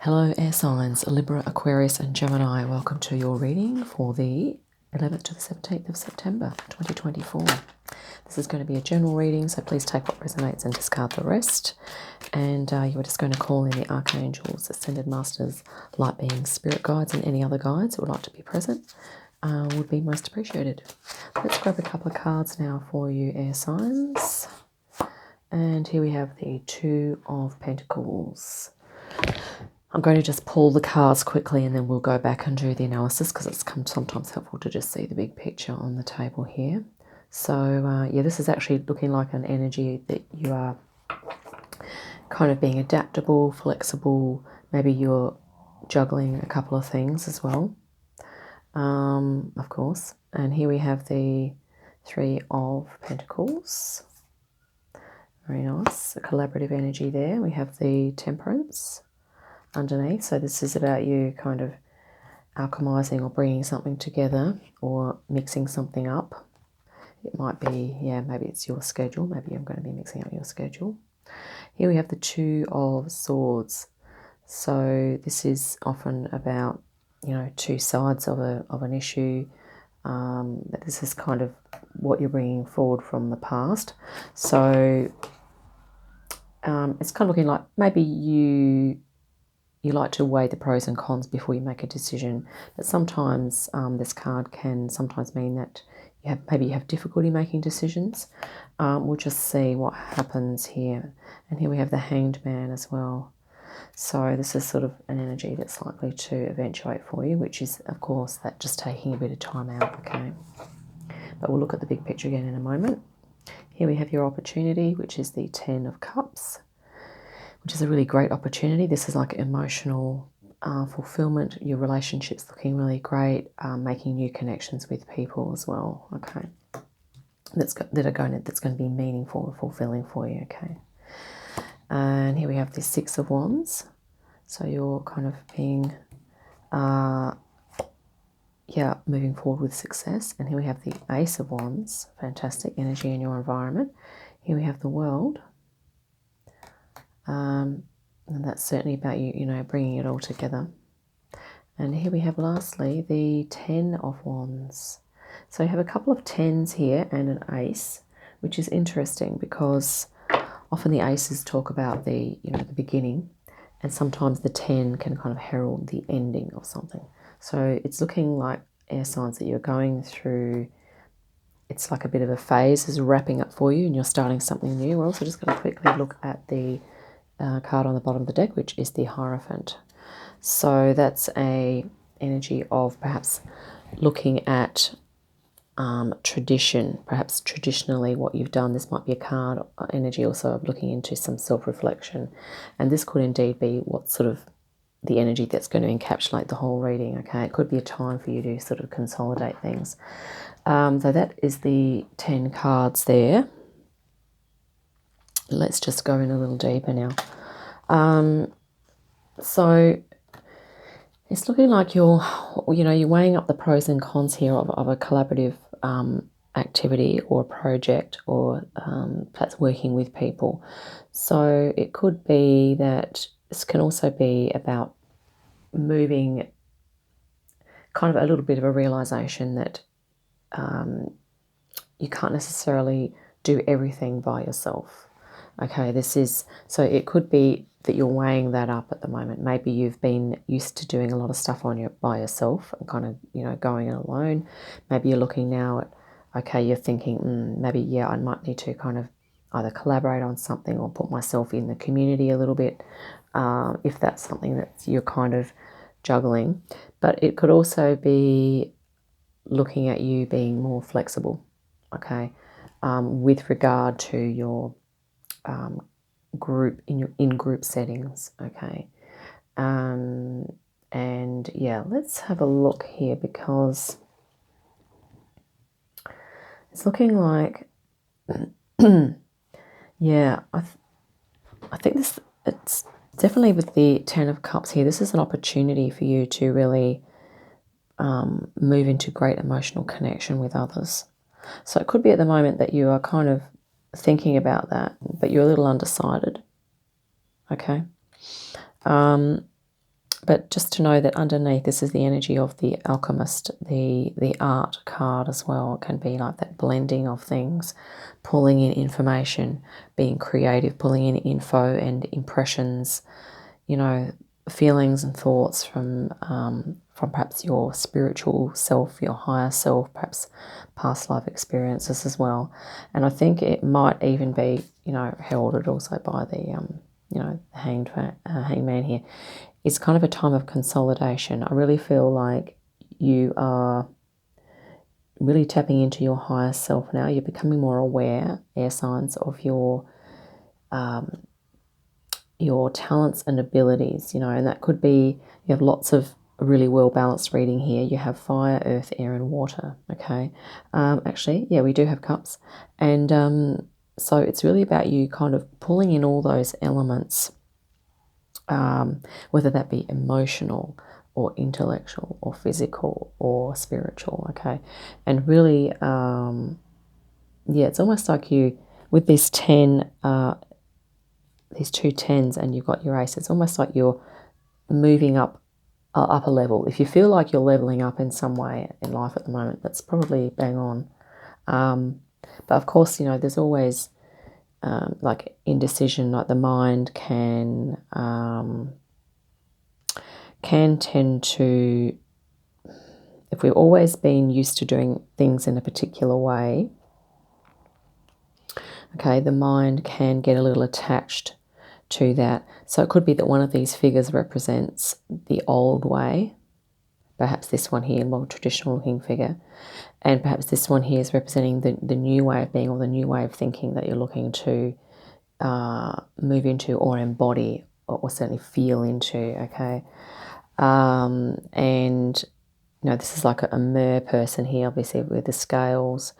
Hello air signs, Libra, Aquarius and Gemini. Welcome to your reading for the 11th to the 17th of September 2024. This is going to be a general reading, so please take what resonates and discard the rest. And you are just going to call in the archangels, ascended masters, light beings, spirit guides and any other guides who would like to be present. Would be most appreciated. Let's grab a couple of cards now for you air signs. And here we have the Two of Pentacles. I'm going to just pull the cards quickly and then we'll go back and do the analysis because it's sometimes helpful to just see the big picture on the table here. So yeah, this is actually looking like an energy that you are kind of being adaptable, flexible. Maybe you're juggling a couple of things as well, of course. And here we have the Three of Pentacles. Very nice. A collaborative energy there. We have the Temperance underneath. So this is about you kind of alchemizing or bringing something together or mixing something up. It might be, yeah, maybe it's your schedule. Maybe I'm going to be mixing up your schedule. Here we have the Two of Swords. So this is often about, you know, two sides of an issue. But this is kind of what you're bringing forward from the past. So it's kind of looking like maybe you like to weigh the pros and cons before you make a decision. But sometimes this card can sometimes mean that maybe you have difficulty making decisions. We'll just see what happens here. And here we have the Hanged Man as well. So this is sort of an energy that's likely to eventuate for you, which is, of course, that just taking a bit of time out, okay? But we'll look at the big picture again in a moment. Here we have your opportunity, which is the Ten of Cups, which is a really great opportunity. This is like emotional fulfillment. Your relationship's looking really great. Making new connections with people as well. Okay, that's going to be meaningful and fulfilling for you. Okay, and here we have the Six of Wands. So you're kind of being, moving forward with success. And here we have the Ace of Wands. Fantastic energy in your environment. Here we have the World. And that's certainly about you, bringing it all together. And here we have lastly the Ten of Wands. So you have a couple of tens here and an ace, which is interesting because often the aces talk about the beginning, and sometimes the 10 can kind of herald the ending of something. So it's looking like air signs that you're going through. It's like a bit of a phase is wrapping up for you and you're starting something new. We're also just going to quickly look at the card on the bottom of the deck, which is the Hierophant. So that's a energy of perhaps looking at tradition, perhaps traditionally what you've done. This might be a card energy also of looking into some self-reflection, and this could indeed be what sort of the energy that's going to encapsulate the whole reading. Okay, it could be a time for you to sort of consolidate things. So that is the 10 cards there. Let's just go in a little deeper now. So it's looking like you're weighing up the pros and cons here of a collaborative activity or project, or perhaps working with people. So it could be that this can also be about moving, kind of a little bit of a realization that you can't necessarily do everything by yourself. Okay, so it could be that you're weighing that up at the moment. Maybe you've been used to doing a lot of stuff by yourself and kind of, going it alone. Maybe you're looking now at, okay, you're thinking, maybe, yeah, I might need to kind of either collaborate on something or put myself in the community a little bit, if that's something that you're kind of juggling. But it could also be looking at you being more flexible, okay, with regard to your group in group settings. Okay, and yeah, let's have a look here because it's looking like yeah, I think it's definitely with the Ten of Cups here, this is an opportunity for you to really move into great emotional connection with others. So it could be at the moment that you are kind of thinking about that, but you're a little undecided. Okay. But just to know that underneath, this is the energy of the alchemist, the art card as well. It can be like that blending of things, pulling in information, being creative, pulling in info and impressions, you know, feelings and thoughts from perhaps your spiritual self, your higher self, perhaps past life experiences as well. And I think it might even be, you know, heralded also by the, you know, the hangman here. It's kind of a time of consolidation. I really feel like you are really tapping into your higher self now. You're becoming more aware, air signs, of your talents and abilities, you know, and that could be, you have lots of really well balanced reading here. You have fire, earth, air, and water. Okay, actually, yeah, we do have cups, and so it's really about you kind of pulling in all those elements, whether that be emotional or intellectual or physical or spiritual. Okay, and really, yeah, it's almost like you with this 10. These two tens, and you've got your ace. It's almost like you're moving up a level. If you feel like you're leveling up in some way in life at the moment, that's probably bang on. But of course, you know, there's always like indecision. Like the mind can tend to, if we've always been used to doing things in a particular way, okay, the mind can get a little attached to that. So it could be that one of these figures represents the old way, perhaps this one here, more traditional looking figure, and perhaps this one here is representing the new way of being or the new way of thinking that you're looking to move into or embody or certainly feel into, okay? And, you know, this is like a mer person here, obviously, with the scales.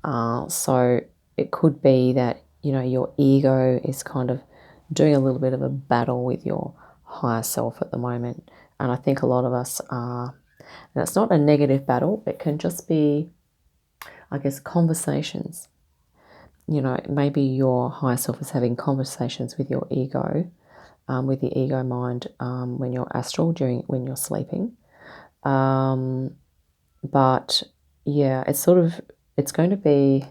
So it could be that, you know, your ego is kind of doing a little bit of a battle with your higher self at the moment. And I think a lot of us are, and it's not a negative battle, it can just be, I guess, conversations. You know, maybe your higher self is having conversations with your ego, with the ego mind when you're astral, when you're sleeping. But yeah, it's going to be,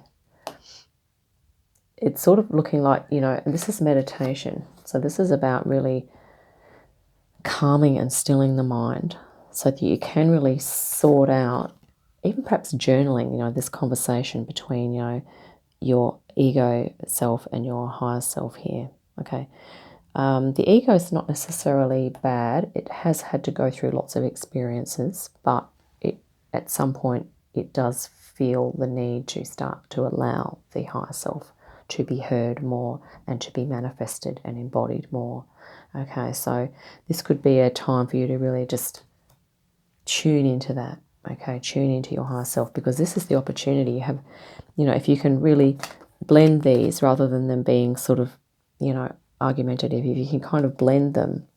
it's sort of looking like, you know, this is meditation. So this is about really calming and stilling the mind so that you can really sort out, even perhaps journaling, you know, this conversation between, you know, your ego self and your higher self here. Okay. The ego is not necessarily bad. It has had to go through lots of experiences, but at some point it does feel the need to start to allow the higher self to be heard more and to be manifested and embodied more. Okay, so this could be a time for you to really just tune into that. Okay, tune into your higher self, because this is the opportunity you have. You know, if you can really blend these rather than them being sort of, you know, argumentative, if you can kind of blend them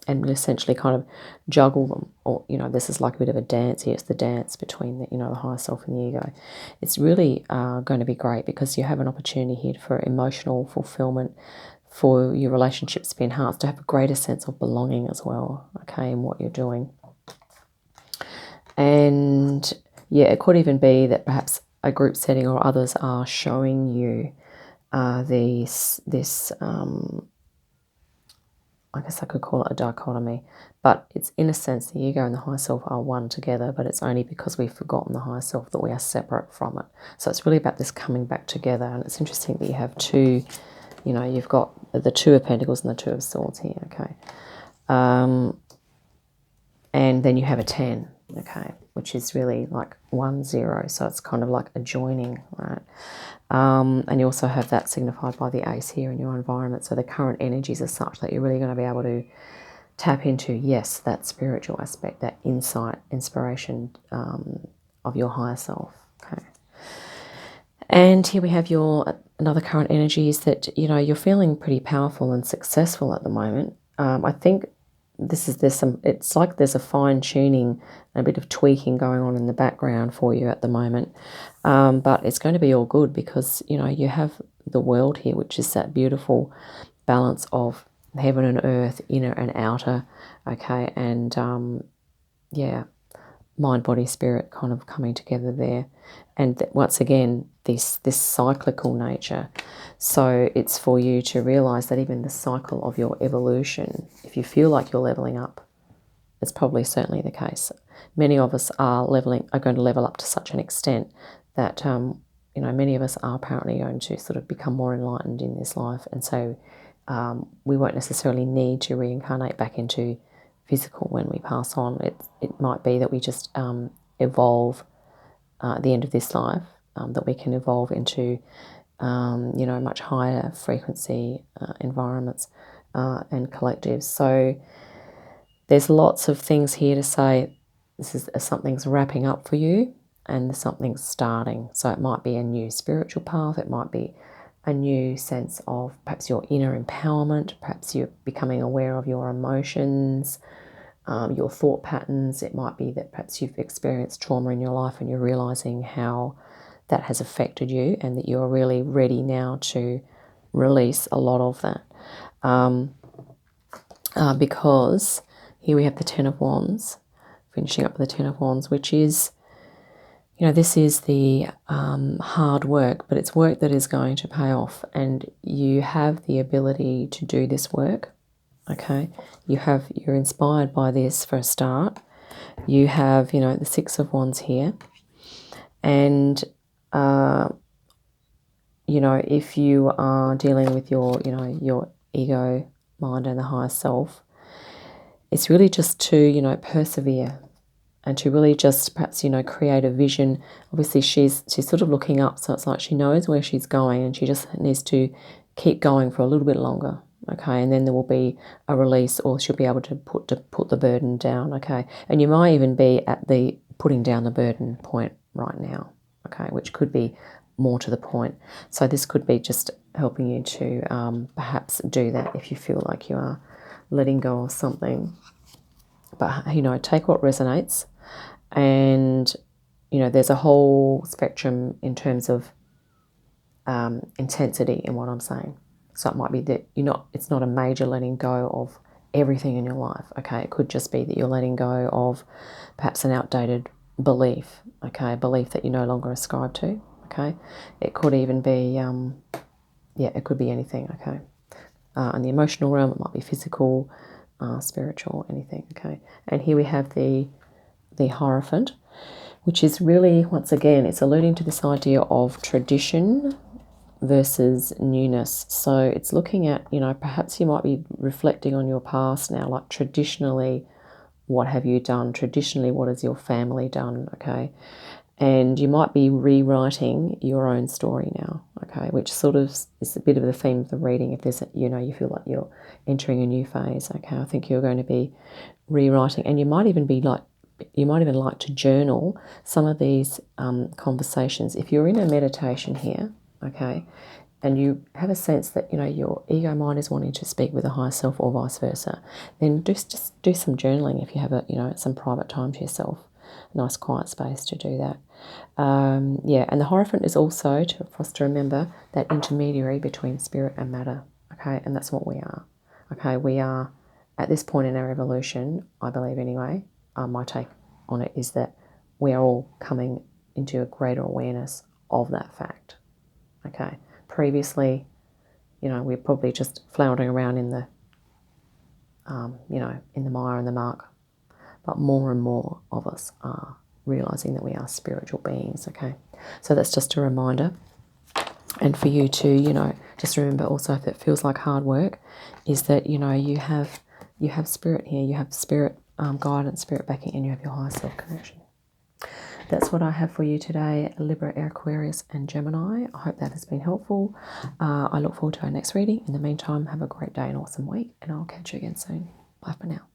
and essentially kind of juggle them, or, you know, this is like a bit of a dance here. It's the dance between the, you know, the higher self and the ego. It's really going to be great, because you have an opportunity here for emotional fulfillment, for your relationships to be enhanced, to have a greater sense of belonging as well, okay, in what you're doing. And yeah, it could even be that perhaps a group setting or others are showing you this I guess I could call it a dichotomy, but it's, in a sense, the ego and the higher self are one together, but it's only because we've forgotten the higher self that we are separate from it. So it's really about this coming back together. And it's interesting that you have two, you know, you've got the Two of Pentacles and the Two of Swords here, okay? And then you have a 10, okay, which is really like 1, 0. So it's kind of like a joining, right? And you also have that signified by the ace here in your environment. So the current energies are such that you're really going to be able to tap into, yes, that spiritual aspect, that insight, inspiration of your higher self. Okay. And here we have another current energy is that, you know, you're feeling pretty powerful and successful at the moment. I think it's like there's a fine tuning and a bit of tweaking going on in the background for you at the moment. But it's going to be all good, because, you know, you have the World here, which is that beautiful balance of heaven and earth, inner and outer, okay, and yeah, mind, body, spirit kind of coming together there. And once again, this cyclical nature. So it's for you to realize that even the cycle of your evolution, if you feel like you're leveling up, it's probably certainly the case. Many of us are going to level up to such an extent that you know, many of us are apparently going to sort of become more enlightened in this life, and so we won't necessarily need to reincarnate back into physical when we pass on. It might be that we just evolve at the end of this life, that we can evolve into you know, much higher frequency environments and collectives. So there's lots of things here to say. This is something's wrapping up for you and something's starting. So it might be a new spiritual path. It might be a new sense of perhaps your inner empowerment. Perhaps you're becoming aware of your emotions, your thought patterns. It might be that perhaps you've experienced trauma in your life and you're realizing how that has affected you, and that you're really ready now to release a lot of that. Because here we have the Ten of Wands, finishing up with the Ten of Wands, which is, you know, this is the hard work, but it's work that is going to pay off, and you have the ability to do this work, okay? You're inspired by this for a start. You have, you know, the Six of Wands here, and you know, if you are dealing with your, you know, your ego, mind, and the higher self, it's really just to, you know, persevere and to really just perhaps, you know, create a vision. Obviously, she's sort of looking up, so it's like she knows where she's going and she just needs to keep going for a little bit longer, okay? And then there will be a release, or she'll be able to put the burden down, okay? And you might even be at the putting down the burden point right now, okay, which could be more to the point. So this could be just helping you to perhaps do that if you feel like you are letting go of something. But, you know, take what resonates. And, you know, there's a whole spectrum in terms of intensity in what I'm saying. So it might be that it's not a major letting go of everything in your life, okay? It could just be that you're letting go of perhaps an outdated belief, okay? A belief that you no longer ascribe to, okay? It could even be, yeah, it could be anything, okay? In the emotional realm, it might be physical, spiritual, anything, okay? And here we have the Hierophant, which is really, once again, it's alluding to this idea of tradition versus newness. So it's looking at, you know, perhaps you might be reflecting on your past now, like traditionally, what have you done? Traditionally, what has your family done, okay? And you might be rewriting your own story now, okay, which sort of is a bit of the theme of the reading. If there's, you know, you feel like you're entering a new phase, okay, I think you're going to be rewriting, and you might even like to journal some of these conversations. If you're in a meditation here, okay, and you have a sense that, you know, your ego mind is wanting to speak with the higher self or vice versa, then just do some journaling if you have some private time to yourself, a nice quiet space to do that. Yeah, and the Hierophant is also for us to remember that intermediary between spirit and matter, okay, and that's what we are, okay. We are at this point in our evolution, I believe anyway. My take on it is that we are all coming into a greater awareness of that fact, okay. Previously, you know, we're probably just floundering around in the, you know, in the mire and the muck, but more and more of us are realizing that we are spiritual beings, okay. So that's just a reminder, and for you to, you know, just remember also, if it feels like hard work, is that, you know, you have spirit here, you have spirit guidance, spirit backing, and you have your higher self connection. That's what I have for you today, Libra, Aquarius, and Gemini. I hope that has been helpful. I look forward to our next reading. In the meantime, have a great day and awesome week, and I'll catch you again soon. Bye for now.